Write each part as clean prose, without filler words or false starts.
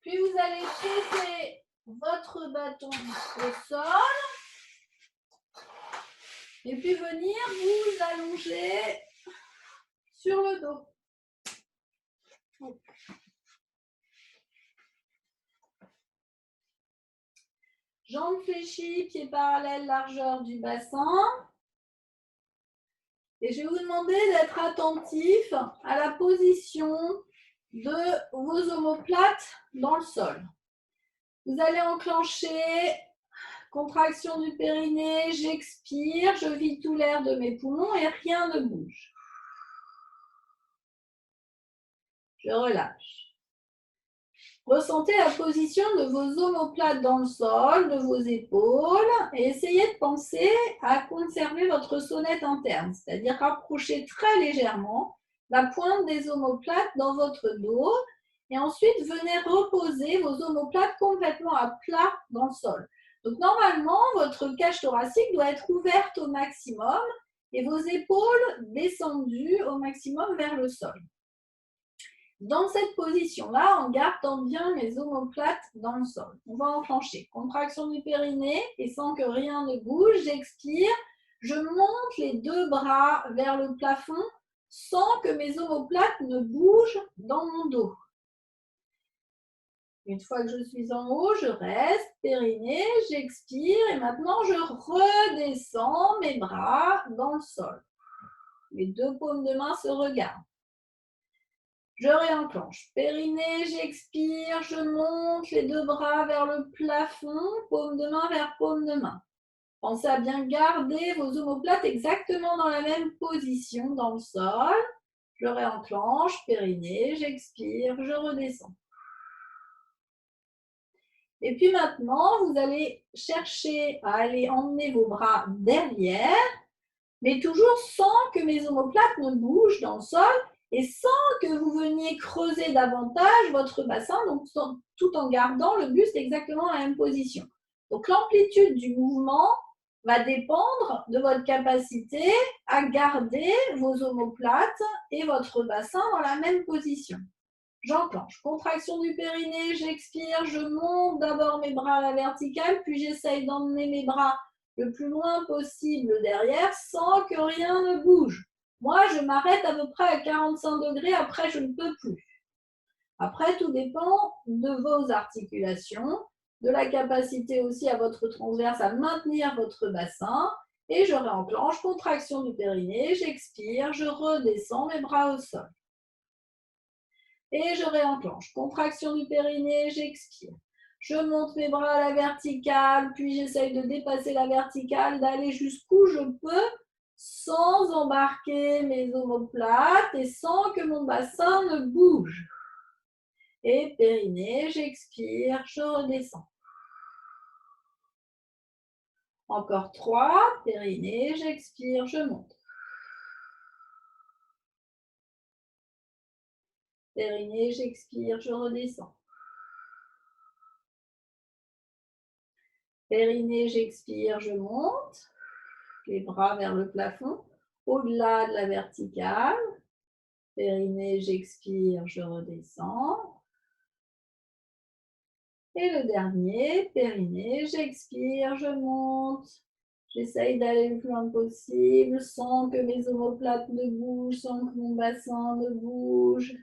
Puis vous allez poser votre bâton au sol. Et puis venir vous allonger sur le dos. Jambes fléchies, pieds parallèles, largeur du bassin. Et je vais vous demander d'être attentif à la position de vos omoplates dans le sol. Vous allez enclencher contraction du périnée, j'expire, je vide tout l'air de mes poumons et rien ne bouge. Je relâche. Ressentez la position de vos omoplates dans le sol, de vos épaules, et essayez de penser à conserver votre sonnette interne, c'est-à-dire rapprocher très légèrement la pointe des omoplates dans votre dos, et ensuite venez reposer vos omoplates complètement à plat dans le sol. Donc normalement, votre cage thoracique doit être ouverte au maximum et vos épaules descendues au maximum vers le sol. Dans cette position-là, en gardant bien mes omoplates dans le sol. On va enclencher. Contraction du périnée et sans que rien ne bouge, j'expire. Je monte les deux bras vers le plafond sans que mes omoplates ne bougent dans mon dos. Une fois que je suis en haut, je reste, périnée, j'expire et maintenant je redescends mes bras dans le sol. Les deux paumes de main se regardent. Je réenclenche. Périnée, j'expire, je monte les deux bras vers le plafond, paume de main vers paume de main. Pensez à bien garder vos omoplates exactement dans la même position dans le sol. Je réenclenche, périnée, j'expire, je redescends. Et puis maintenant, vous allez chercher à aller emmener vos bras derrière, mais toujours sans que mes omoplates ne bougent dans le sol et sans que vous veniez creuser davantage votre bassin, donc tout en gardant le buste exactement à la même position. Donc l'amplitude du mouvement va dépendre de votre capacité à garder vos omoplates et votre bassin dans la même position. J'enclenche. Contraction du périnée, j'expire, je monte d'abord mes bras à la verticale, puis j'essaye d'emmener mes bras le plus loin possible derrière sans que rien ne bouge. Moi, je m'arrête à peu près à 45 degrés, après je ne peux plus. Après, tout dépend de vos articulations, de la capacité aussi à votre transverse à maintenir votre bassin. Et je réenclenche, contraction du périnée, j'expire, je redescends mes bras au sol. Et je réenclenche. Contraction du périnée, j'expire. Je monte mes bras à la verticale, puis j'essaye de dépasser la verticale, d'aller jusqu'où je peux sans embarquer mes omoplates et sans que mon bassin ne bouge. Et périnée, j'expire, je redescends. Encore 3, périnée, j'expire, je monte. Périnée, j'expire, je redescends. Périnée, j'expire, je monte. Les bras vers le plafond, au-delà de la verticale. Périnée, j'expire, je redescends. Et le dernier, périnée, j'expire, je monte. J'essaye d'aller le plus loin possible sans que mes omoplates ne bougent, sans que mon bassin ne bouge.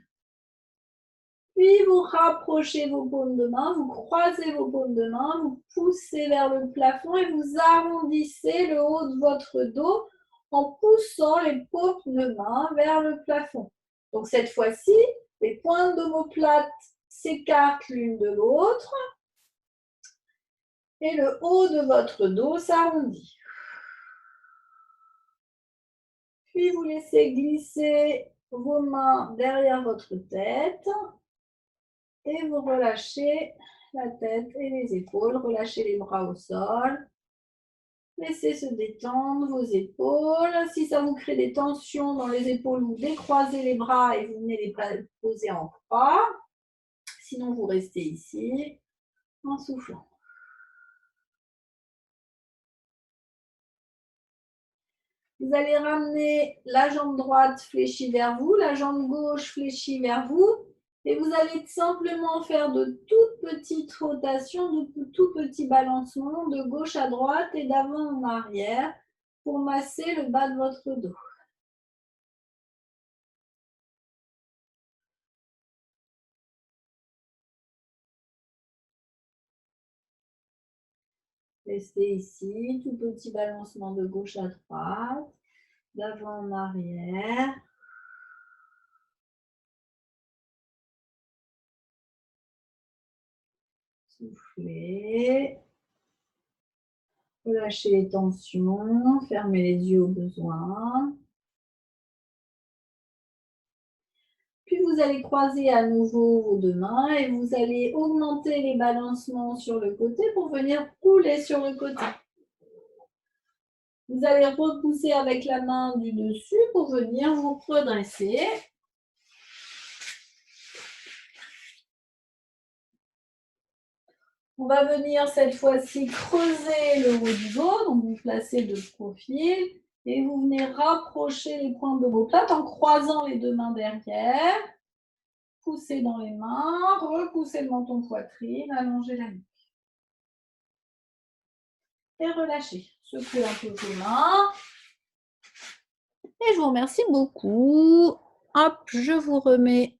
Puis vous rapprochez vos paumes de main, vous croisez vos paumes de main, vous poussez vers le plafond et vous arrondissez le haut de votre dos en poussant les paumes de main vers le plafond. Donc cette fois-ci, les pointes d'omoplate s'écartent l'une de l'autre et le haut de votre dos s'arrondit. Puis vous laissez glisser vos mains derrière votre tête. Et vous relâchez la tête et les épaules, relâchez les bras au sol. Laissez se détendre vos épaules. Si ça vous crée des tensions dans les épaules, vous décroisez les bras et vous venez les poser en croix. Sinon, vous restez ici en soufflant. Vous allez ramener la jambe droite fléchie vers vous, la jambe gauche fléchie vers vous. Et vous allez simplement faire de toutes petites rotations, de tout petits balancements de gauche à droite et d'avant en arrière pour masser le bas de votre dos. Restez ici, tout petit balancement de gauche à droite, d'avant en arrière. Soufflez. Relâchez les tensions, fermez les yeux au besoin. Puis vous allez croiser à nouveau vos deux mains et vous allez augmenter les balancements sur le côté pour venir rouler sur le côté. Vous allez repousser avec la main du dessus pour venir vous redresser. On va venir cette fois-ci creuser le haut du dos, donc vous placez de profil et vous venez rapprocher les pointes d'omoplate en croisant les deux mains derrière. Poussez dans les mains, repoussez le menton poitrine, allongez la nuque. Et relâchez. Secouez un peu vos mains. Et je vous remercie beaucoup. Hop, je vous remets